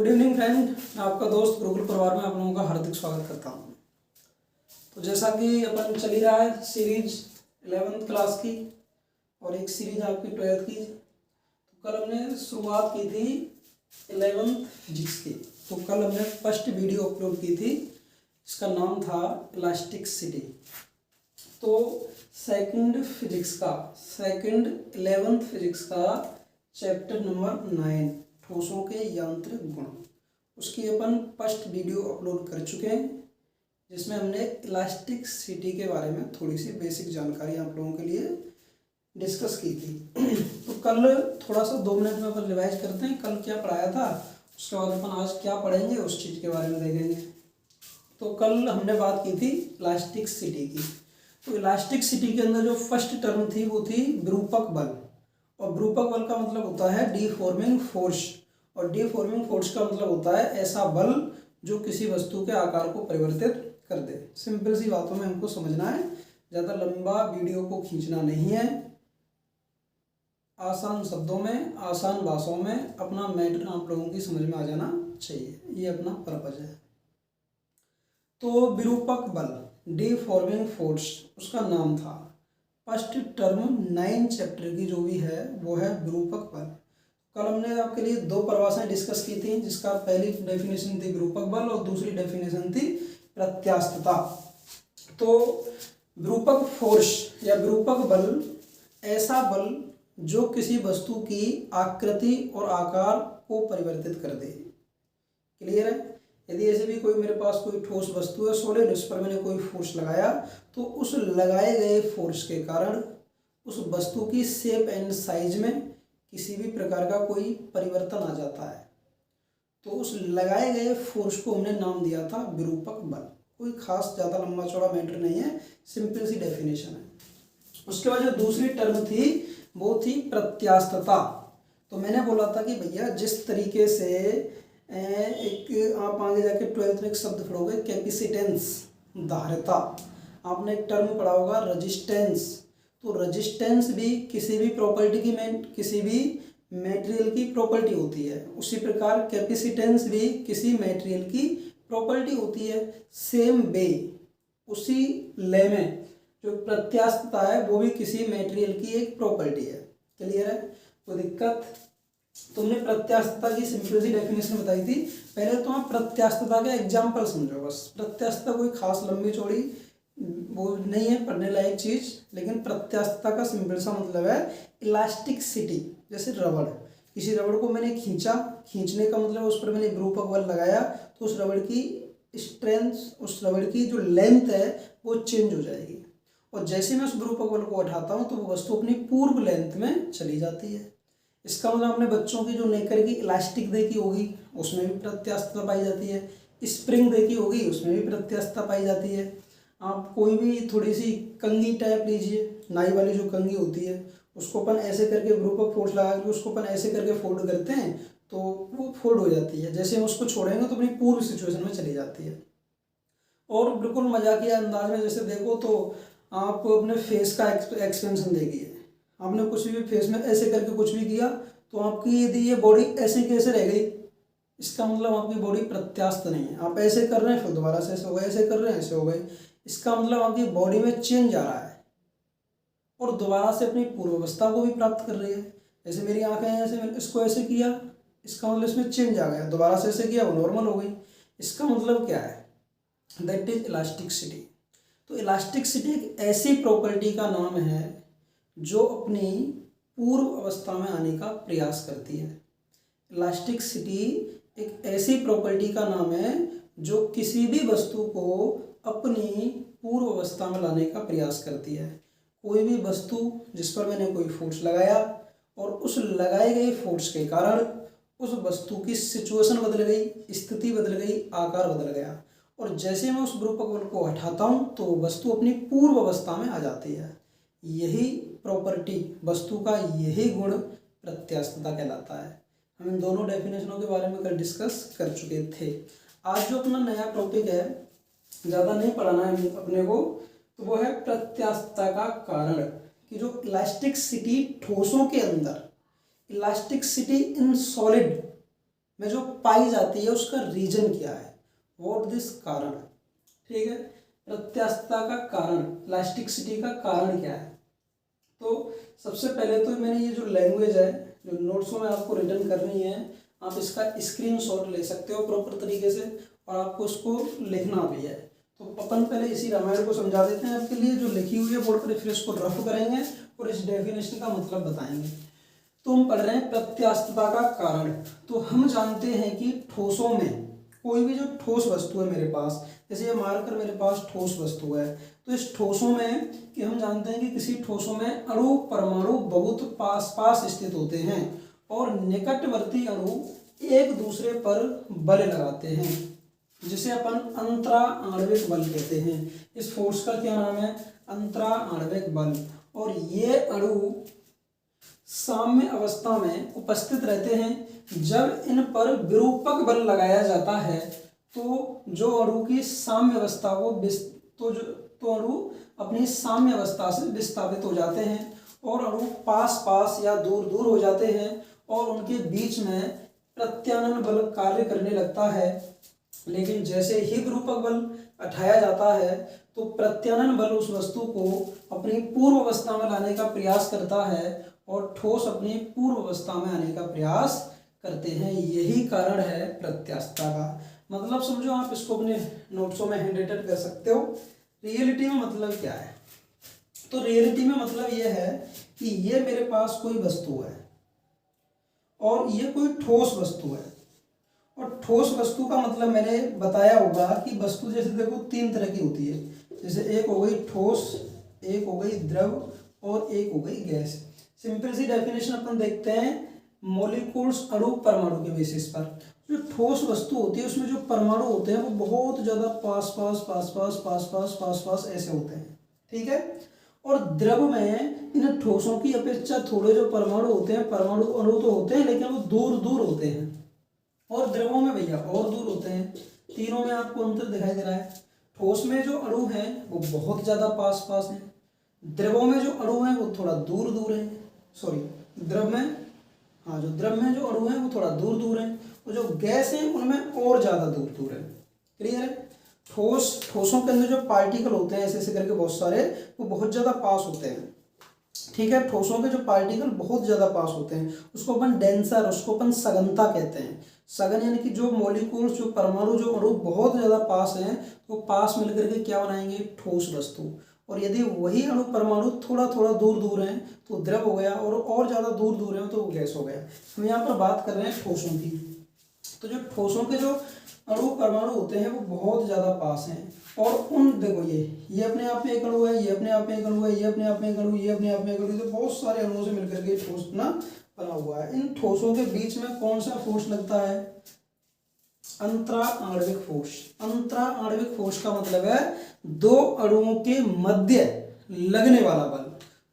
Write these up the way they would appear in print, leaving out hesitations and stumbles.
Good evening friend, मैं आपका दोस्त गुरुकुल परिवार में आप लोगों का हार्दिक स्वागत करता हूँ। तो जैसा कि अपन चल ही रहा है सीरीज 11th क्लास की और एक सीरीज आपकी 12th की। तो कल हमने शुरुआत की थी 11th फिजिक्स की। तो कल हमने फर्स्ट वीडियो अपलोड की थी, इसका नाम था इलास्टिसिटी। तो सेकंड 11th फिजिक्स का चैप्टर नंबर 9 ठोसों के यांत्रिक गुण, उसकी अपन फर्स्ट वीडियो अपलोड कर चुके हैं, जिसमें हमने इलास्टिसिटी के बारे में थोड़ी सी बेसिक जानकारी आप लोगों के लिए डिस्कस की थी। तो कल थोड़ा सा 2 मिनट में अपन रिवाइज करते हैं, कल क्या पढ़ाया था, उसके बाद अपन आज क्या पढ़ेंगे उस चीज़ के बारे में देखेंगे। तो कल हमने बात की थी इलास्टिसिटी की। तो इलास्टिसिटी के अंदर जो फर्स्ट टर्म थी वो थी विरूपक बल, और विरूपक बल का मतलब होता है डिफॉर्मिंग फोर्स, और डिफॉर्मिंग फोर्स का मतलब होता है ऐसा बल जो किसी वस्तु के आकार को परिवर्तित कर दे। सिंपल सी बातों में हमको समझना है, ज़्यादा लंबा वीडियो को खींचना नहीं है, आसान शब्दों में आसान भाषाओं में अपना मैटर आप लोगों की समझ में आ जाना चाहिए, ये अपना पर्पज है। तो विरूपक बल डिफॉर्मिंग फोर्स उसका नाम था। फर्स्ट टर्म 9 चैप्टर की जो भी है वो है विरूपक बल। कल हमने आपके लिए 2 परिभाषाएं डिस्कस की थी, जिसका पहली डेफिनेशन थी विरूपक बल और दूसरी डेफिनेशन थी प्रत्यास्थता। तो विरूपक फोर्स या विरूपक बल ऐसा बल जो किसी वस्तु की आकृति और आकार को परिवर्तित कर दे। क्लियर है? यदि ऐसे भी कोई मेरे पास कोई ठोस वस्तु है सॉलिड, उस पर मैंने कोई फोर्स लगाया तो उस लगाए गए फोर्स के कारण उस वस्तु की शेप एंड साइज में किसी भी प्रकार का कोई परिवर्तन आ जाता है, तो उस लगाए गए फोर्स को हमने नाम दिया था विरूपक बल। कोई खास ज़्यादा लंबा चौड़ा मैटर नहीं है, सिंपल सी डेफिनेशन है। उसके बाद जो दूसरी टर्म थी वो थी प्रत्यास्थता। तो मैंने बोला था कि भैया जिस तरीके से एक आप आगे जाके 12th में एक शब्द पढ़ोगे कैपेसिटेंस, धारिता। आपने एक टर्म पढ़ा होगा रेजिस्टेंस। तो रेजिस्टेंस भी किसी भी प्रॉपर्टी की किसी भी मटेरियल की प्रॉपर्टी होती है, उसी प्रकार कैपेसिटेंस भी किसी मटेरियल की प्रॉपर्टी होती है। सेम वे उसी ले में जो प्रत्यास्थता है वो भी किसी मटेरियल की एक प्रॉपर्टी है। क्लियर है? कोई दिक्कत? तुमने प्रत्यास्थता की सिंपल सी डेफिनेशन बताई थी। पहले तो आप प्रत्यास्थता का एग्जाम्पल समझो बस। प्रत्यास्थता कोई खास लंबी चौड़ी वो नहीं है पढ़ने लायक चीज़, लेकिन प्रत्यास्थता का सिंपल सा मतलब है इलास्टिसिटी। जैसे रबड़, किसी रबड़ को मैंने खींचा, खींचने का मतलब उस पर मैंने विरूपक बल लगाया तो उस रबड़ की स्ट्रेंथ, उस रबड़ की जो लेंथ है वो चेंज हो जाएगी, और जैसे मैं उस विरूपक बल को हटाता हूँ तो वो वस्तु अपनी पूर्व लेंथ में चली जाती है। इसका मतलब हमने बच्चों की जो नेकर की इलास्टिक देखी होगी उसमें भी प्रत्यास्थता पाई जाती है, स्प्रिंग देखी होगी उसमें भी प्रत्यास्थता पाई जाती है। आप कोई भी थोड़ी सी कंघी टाइप लीजिए, नाई वाली जो कंघी होती है उसको अपन ऐसे करके विरूपक फोर्स लगा के उसको अपन ऐसे करके फोल्ड करते हैं तो वो फोल्ड हो जाती है, जैसे हम उसको छोड़ेंगे तो अपनी पूर्व सिचुएशन में चली जाती है। और बिल्कुल मजाकिया अंदाज में जैसे देखो तो आप अपने फेस का एक्सपेंशन देखिए, आपने कुछ भी फेस में ऐसे करके कुछ भी किया तो आपकी यदि ये बॉडी ऐसे कैसे रह गई, इसका मतलब आपकी बॉडी प्रत्यास्थ नहीं है। आप ऐसे कर रहे हैं फिर दोबारा से ऐसे हो गए, ऐसे कर रहे हैं ऐसे हो गए, इसका मतलब आपकी बॉडी में चेंज आ रहा है और दोबारा से अपनी पूर्व अवस्था को भी प्राप्त कर रही है। जैसे मेरी आंखें हैं, ऐसे मैंने इसको ऐसे किया, इसका मतलब इसमें चेंज आ गया, दोबारा से ऐसे किया वो नॉर्मल हो गई। इसका मतलब क्या है? That is elasticity. तो इलास्टिसिटी एक ऐसी प्रॉपर्टी का नाम है जो अपनी पूर्व अवस्था में आने का प्रयास करती है। इलास्टिसिटी एक ऐसी प्रॉपर्टी का नाम है जो किसी भी वस्तु को अपनी पूर्व अवस्था में लाने का प्रयास करती है। कोई भी वस्तु जिस पर मैंने कोई फोर्स लगाया और उस लगाए गए फोर्स के कारण उस वस्तु की सिचुएशन बदल गई, स्थिति बदल गई, आकार बदल गया, और जैसे मैं उस विरूपक बल को हटाता हूँ तो वस्तु अपनी पूर्व अवस्था में आ जाती है। यही प्रॉपर्टी, वस्तु का यही गुण प्रत्यास्थता कहलाता है। हम इन दोनों डेफिनेशनों के बारे में कल डिस्कस कर चुके थे। आज जो अपना नया टॉपिक है, ज़्यादा नहीं पढ़ाना है अपने को, तो वो है प्रत्यास्थता का कारण, कि जो इलास्टिसिटी ठोसों के अंदर, इलास्टिसिटी इन सॉलिड में जो पाई जाती है उसका रीजन क्या है, व्हाट दिस कारण, ठीक है, प्रत्यास्थता का कारण, इलास्टिसिटी का कारण क्या है। तो सबसे पहले तो मैंने ये जो लैंग्वेज है जो नोट्सों में आपको रिटर्न करनी है, आप इसका स्क्रीनशॉट ले सकते हो प्रॉपर तरीके से और आपको उसको लिखना भी है। तो अपन पहले इसी रामायण को समझा देते हैं आपके लिए, जो लिखी हुई है बोर्ड पर, फिर इसको रफ करेंगे और इस डेफिनेशन का मतलब बताएंगे। तो हम पढ़ रहे हैं प्रत्यास्थता का कारण। तो हम जानते हैं कि ठोसों में कोई भी जो ठोस वस्तु है मेरे पास, जैसे ये मारकर मेरे पास ठोस वस्तु है, तो इस ठोसों में कि हम जानते हैं कि किसी ठोसों में अणु परमाणु बहुत पास पास स्थित होते हैं और निकटवर्ती अणु एक दूसरे पर बल लगाते हैं, जिसे अपन अंतरा आणविक बल कहते हैं। इस फोर्स का क्या नाम है, अंतरा आणविक बल। और ये अणु साम्य अवस्था में उपस्थित रहते हैं। जब इन पर विरूपक बल लगाया जाता है तो जो अणु की साम्य अवस्था को तो अणु अपनी साम्य अवस्था से विस्थापित हो जाते हैं और अणु पास पास या दूर दूर हो जाते हैं और उनके बीच में प्रत्यानयन बल कार्य करने लगता है। लेकिन जैसे ही विरूपक बल हटाया जाता है तो प्रत्यानयन बल उस वस्तु को अपनी पूर्व अवस्था में लाने का प्रयास करता है और ठोस अपनी पूर्व अवस्था में आने का प्रयास करते हैं। यही कारण है प्रत्यास्थता का। मतलब समझो, आप इसको अपने नोट्सों में हैंड रिटन कर सकते हो। रियलिटी में मतलब क्या है, तो रियलिटी में मतलब यह है कि ये मेरे पास कोई वस्तु है और ये कोई ठोस वस्तु है। और ठोस वस्तु का मतलब मैंने बताया होगा कि वस्तु जैसे देखो तीन तरह की होती है, जैसे एक हो गई ठोस, एक हो गई द्रव और एक हो गई गैस। सिंपल सी डेफिनेशन अपन देखते हैं मॉलिक्यूल्स, अणु परमाणु के बेसिस पर। जो ठोस वस्तु होती है उसमें जो परमाणु होते हैं वो बहुत ज़्यादा पास पास पास पास पास पास पास पास ऐसे होते हैं, ठीक है। और द्रव में इन ठोसों की अपेक्षा थोड़े जो परमाणु होते हैं, परमाणु अणु तो होते हैं लेकिन वो दूर दूर होते हैं। और द्रवों में भैया और दूर होते हैं। तीनों में आपको अंतर दिखाई दे रहा है। ठोस में जो अणु हैं वो बहुत ज़्यादा पास पास हैं, द्रवों में जो अणु हैं वो थोड़ा दूर दूर हैं। सॉरी, द्रव में, हाँ, जो द्रव में जो अणु हैं वो थोड़ा दूर दूर हैं और जो गैस हैं उनमें और ज़्यादा दूर दूर है। क्लियर है। ठोसों के अंदर जो पार्टिकल होते हैं ऐसे ऐसे करके बहुत सारे, वो बहुत ज़्यादा पास होते हैं, ठीक है। ठोसों के जो पार्टिकल बहुत ज़्यादा पास होते हैं उसको अपन डेंसर, उसको अपन सघनता कहते हैं। सघन यानी कि जो मॉलिक्यूल्स, जो परमाणु, जो अणु बहुत ज़्यादा पास हैं तो पास मिलकर के क्या बनाएंगे, ठोस वस्तु। और यदि वही अणु परमाणु थोड़ा थोड़ा दूर दूर हैं तो द्रव हो गया, और ज़्यादा दूर दूर हैं तो गैस हो गया। हम यहाँ पर बात कर रहे हैं ठोसों की। तो जो ठोसों के जो अणु परमाणु होते हैं वो बहुत ज़्यादा पास हैं और उन देखो ये अपने आप में एक अणु है, ये अपने आप में एक अणु है, ये अपने आप में एक अणु, ये अपने आप में एक अणु, तो बहुत सारे अणुओं से मिलकर के ठोस बना हुआ है। इन ठोसों के बीच में कौन सा फोर्स लगता है, अंतरा आणविक फोर्स। अंतरा आणविक फोर्स का मतलब है दो अणुओं के मध्य लगने वाला बल।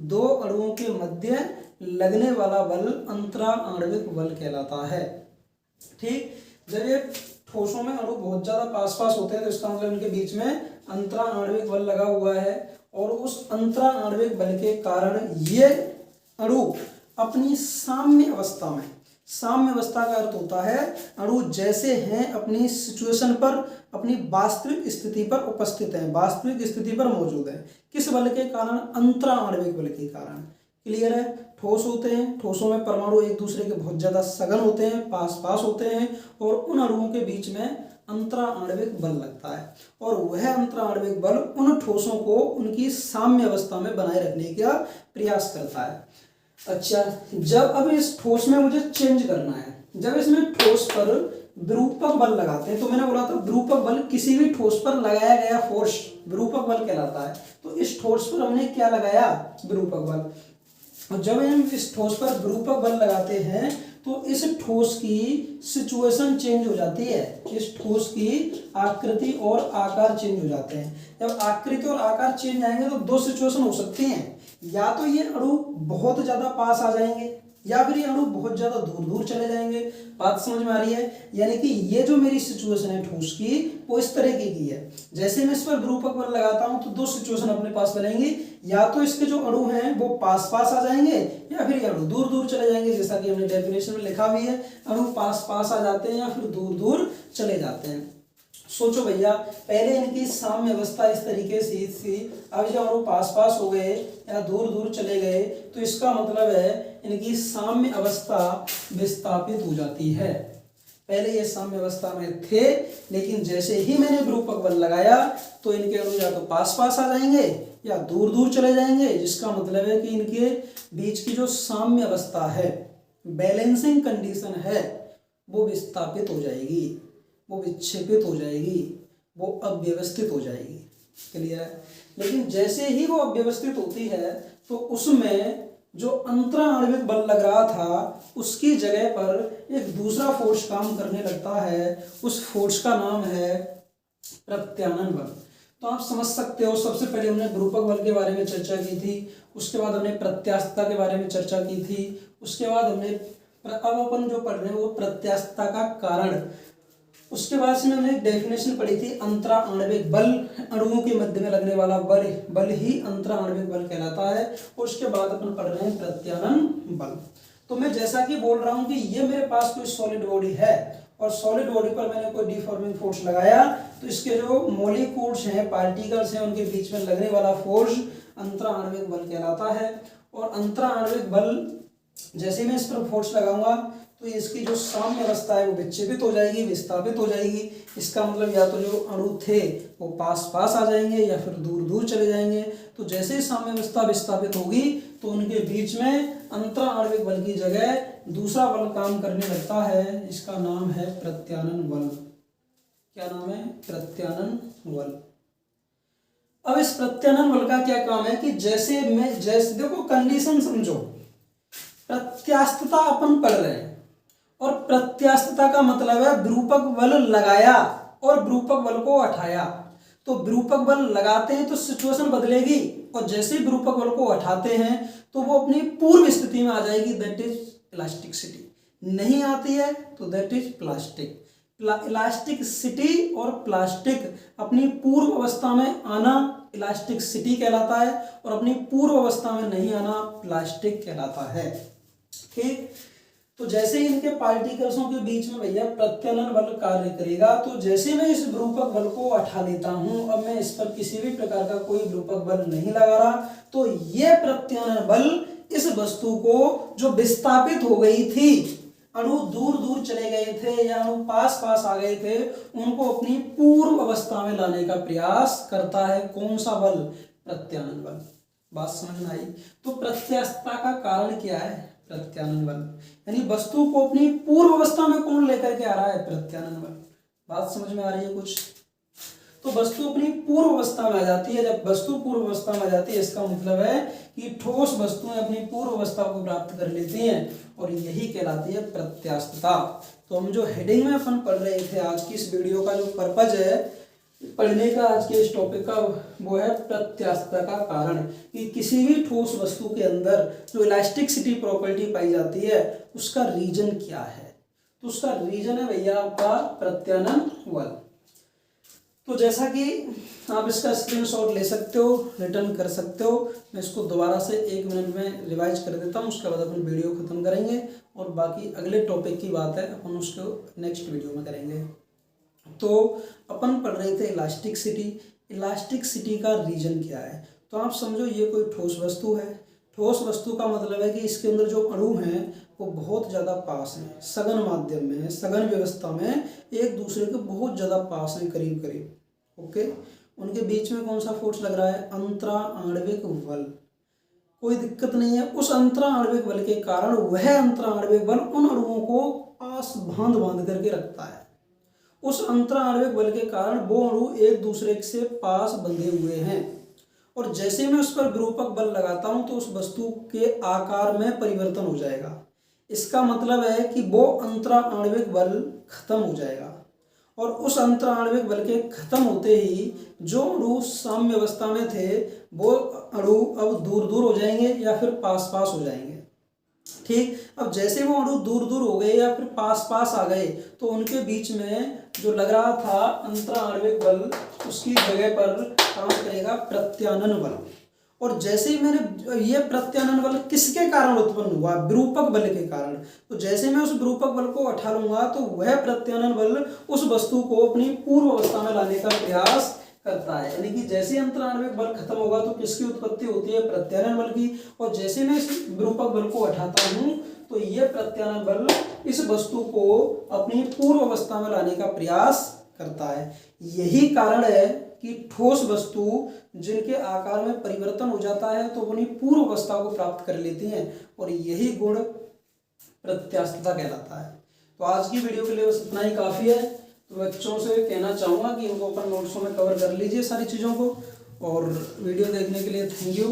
दो अणुओं के मध्य लगने वाला बल अंतरा आणविक बल कहलाता है, ठीक। जब ये ठोसों में अणु बहुत ज्यादा पास पास होते हैं तो इसका मतलब इनके बीच में अंतरा आणविक बल लगा हुआ है और उस अंतरा आणविक बल के कारण ये अणु अपनी साम्य अवस्था में, साम्य अवस्था का अर्थ होता है अणु जैसे हैं अपनी सिचुएशन पर, अपनी वास्तविक स्थिति पर उपस्थित हैं, वास्तविक स्थिति पर मौजूद है। किस बल के कारण, अंतरा आणविक बल के कारण। क्लियर है। ठोस होते हैं, ठोसों में परमाणु एक दूसरे के बहुत ज्यादा सघन होते हैं, पास पास होते हैं और उन अणुओं के बीच में अंतरा आणविक बल लगता है और वह अंतरा आणविक बल उन ठोसों को उनकी साम्य अवस्था में बनाए रखने का प्रयास करता है। अच्छा, जब अब इस ठोस में मुझे चेंज करना है, जब इसमें ठोस पर विरूपक बल लगाते हैं, तो मैंने बोला था विरूपक बल किसी भी ठोस पर लगाया गया फोर्स विरूपक बल कहलाता है। तो इस ठोस पर हमने क्या लगाया, विरूपक बल। और जब हम इस ठोस पर विरूपक बल लगाते हैं तो इस ठोस की सिचुएशन चेंज हो जाती है, इस ठोस की आकृति और आकार चेंज हो जाते हैं। जब आकृति और आकार चेंज आएंगे तो दो सिचुएशन हो सकती हैं, या तो ये अणु बहुत ज्यादा पास आ जाएंगे, या फिर ये अणु बहुत ज़्यादा दूर दूर चले जाएंगे। बात समझ में आ रही है? यानी कि ये जो मेरी सिचुएशन है ठोस की वो इस तरीके की है। जैसे मैं इस पर विरूपक बल लगाता हूं तो दो सिचुएशन अपने पास बनेंगी, या तो इसके जो अणु हैं वो पास पास आ जाएंगे या फिर ये अणु दूर दूर चले जाएंगे। जैसा कि हमने डेफिनेशन में लिखा भी है, अणु पास पास आ जाते हैं या फिर दूर दूर चले जाते हैं। सोचो भैया, पहले इनकी साम्य अवस्था इस तरीके से थी, अब जब अणु पास पास हो गए या दूर दूर चले गए तो इसका मतलब है इनकी साम्य अवस्था विस्थापित हो जाती है। पहले ये साम्य अवस्था में थे, लेकिन जैसे ही मैंने विरूपक बल लगाया तो इनके अणु या तो पास पास आ जाएंगे या दूर दूर चले जाएंगे, जिसका मतलब है कि इनके बीच की जो साम्य अवस्था है, बैलेंसिंग कंडीशन है, वो विस्थापित हो जाएगी, वो विक्षेपित हो जाएगी, वो अव्यवस्थित हो जाएगी। क्लियर है? लेकिन जैसे ही वो अव्यवस्थित होती है तो उसमें जो अंतरा आणविक बल लग रहा था उसकी जगह पर एक दूसरा फोर्स काम करने लगता है। उस फोर्स का नाम है प्रत्यानयन बल। तो आप समझ सकते हो, सबसे पहले हमने विरूपक बल के बारे में चर्चा की थी, उसके बाद हमने प्रत्यास्थता के बारे में चर्चा की थी, उसके बाद अब अपन जो पढ़ रहे हैं वो प्रत्यास्थता का कारण, उसके बाद से हमने एक डेफिनेशन पढ़ी थी अंतरा आणविक बल, अणुओं के मध्य में लगने वाला बल ही अंतरा आणविक बल कहलाता है। और उसके बाद अपन पढ़ रहे हैं प्रत्यानयन बल। तो मैं जैसा कि बोल रहा हूं कि ये मेरे पास कोई सॉलिड बॉडी है और सॉलिड बॉडी पर मैंने कोई डिफॉर्मिंग फोर्स लगाया तो इसके जो मॉलिक्यूल्स हैं, पार्टिकल्स हैं, उनके बीच में लगने वाला फोर्स अंतरा आणविक बल कहलाता है। और अंतरा आणविक बल जैसे मैं इस पर फोर्स लगाऊंगा तो इसकी जो साम्य अवस्था है वो विक्षेपित हो जाएगी, विस्थापित हो जाएगी। इसका मतलब या तो जो अणु थे वो पास पास आ जाएंगे या फिर दूर दूर चले जाएंगे। तो जैसे ही साम्य अवस्था विस्थापित होगी तो उनके बीच में अंतरा आणविक बल की जगह दूसरा बल काम करने लगता है, इसका नाम है प्रत्यानयन बल। क्या नाम है? प्रत्यानयन बल। अब इस प्रत्यानयन बल का क्या काम है कि जैसे देखो कंडीशन समझो, प्रत्यास्थता अपन पढ़ रहे हैं और प्रत्यास्थता का मतलब है विरूपक बल लगाया और विरूपक बल को हटाया। तो विरूपक बल लगाते हैं तो सिचुएशन बदलेगी और जैसे ही विरूपक बल को हटाते हैं तो वो अपनी पूर्व स्थिति में आ जाएगी, दैट इज इलास्टिसिटी। नहीं आती है तो दैट इज प्लास्टिक। इलास्टिसिटी और प्लास्टिक, अपनी पूर्व अवस्था में आना इलास्टिसिटी कहलाता है और अपनी पूर्व अवस्था में नहीं आना प्लास्टिक कहलाता है। ठीक, तो जैसे ही इनके पार्टिकल्सों के बीच में भैया प्रत्यानयन बल कार्य करेगा तो जैसे मैं इस विरूपक बल को हटा लेता हूं, अब मैं इस पर किसी भी प्रकार का कोई विरूपक बल नहीं लगा रहा, तो ये प्रत्यानयन बल इस वस्तु को जो विस्थापित हो गई थी, अणु दूर दूर चले गए थे या अणु पास पास आ गए थे, उनको अपनी पूर्व अवस्था में लाने का प्रयास करता है। कौन सा बल? प्रत्यानयन बल। बात समझ में आई? तो प्रत्यास्थता का कारण क्या है? प्रत्यानयन बल। यानी वस्तु को अपनी पूर्व अवस्था में कौन लेकर के आ रहा है? प्रत्यानयन बल। बात समझ में आ रही है कुछ? तो वस्तु अपनी पूर्व अवस्था में आ जाती है। जब वस्तु पूर्व अवस्था में आ जाती है इसका मतलब है कि ठोस वस्तुएं अपनी पूर्व अवस्था को प्राप्त कर लेती हैं और यही कहलाती है प्रत्यास्थता। तो हम जो हेडिंग में अपन पढ़ रहे थे, आज की इस वीडियो का जो पर्पज है पढ़ने का, आज के इस टॉपिक का, वो है प्रत्यास्थता का कारण। कि किसी भी ठोस वस्तु के अंदर जो इलास्टिसिटी प्रॉपर्टी पाई जाती है उसका रीजन क्या है? तो उसका रीजन है भैया आपका प्रत्यानयन बल। तो जैसा कि आप इसका स्क्रीनशॉट ले सकते हो, रिटर्न कर सकते हो। मैं इसको दोबारा से 1 मिनट में रिवाइज कर देता हूँ, उसके बाद अपन वीडियो खत्म करेंगे और बाकी अगले टॉपिक की बात है अपन उसको नेक्स्ट वीडियो में करेंगे। तो अपन पढ़ रहे थे इलास्टिसिटी। इलास्टिसिटी का रीजन क्या है? तो आप समझो ये कोई ठोस वस्तु है। ठोस वस्तु का मतलब है कि इसके अंदर जो अणु हैं वो बहुत ज़्यादा पास हैं, सघन माध्यम में है, सघन व्यवस्था में एक दूसरे के बहुत ज़्यादा पास हैं, करीब करीब। ओके, उनके बीच में कौन सा फोर्स लग रहा है? अंतरा आणविक बल। कोई दिक्कत नहीं है। उस अंतरा आणविक बल के कारण वह अंतरा आणविक बल उन अणुओं को पास बांध बांध करके रखता है। उस अंतरा आणविक बल के कारण वो अणु एक दूसरे से पास बंधे हुए हैं और जैसे मैं उस पर विरूपक बल लगाता हूं तो उस वस्तु के आकार में परिवर्तन हो जाएगा। इसका मतलब है कि वो अंतरा आणविक बल खत्म हो जाएगा और उस अंतरा आणविक बल के खत्म होते ही जो अणु साम्य अवस्था में थे वो अणु अब दूर दूर हो जाएंगे या फिर पास पास हो जाएंगे। ठीक। अब जैसे वो अणु दूर दूर हो गए या फिर पास पास आ गए तो उनके बीच में जो लग रहा था अंतराण्विक बल, उसकी जगह पर काम करेगा प्रत्यानयन बल। और जैसे ही मैंने ये प्रत्यानयन बल किसके कारण उत्पन्न हुआ, विरूपक बल के कारण। तो जैसे मैं उस विरूपक बल को उठा लूंगा तो वह प्रत्यानयन बल उस वस्तु को अपनी पूर्व अवस्था में लाने का प्रयास करता है। यानी कि जैसे अंतराण्विक बल खत्म होगा तो किसकी उत्पत्ति होती है, प्रत्यानयन बल की। और जैसे मैं इस विरूपक बल को हटाता हूं तो यह प्रत्यानयन बल इस वस्तु को अपनी पूर्व अवस्था में लाने का प्रयास करता है। यही कारण है कि ठोस वस्तु जिनके आकार में परिवर्तन हो जाता है तो अपनी पूर्व अवस्था को प्राप्त कर लेती हैं, और यही गुण प्रत्यास्थता कहलाता है। तो आज की वीडियो के लिए बस इतना ही काफ़ी है। तो बच्चों से कहना चाहूँगा कि इनको अपन नोट्सों में कवर कर लीजिए सारी चीज़ों को। और वीडियो देखने के लिए थैंक यू।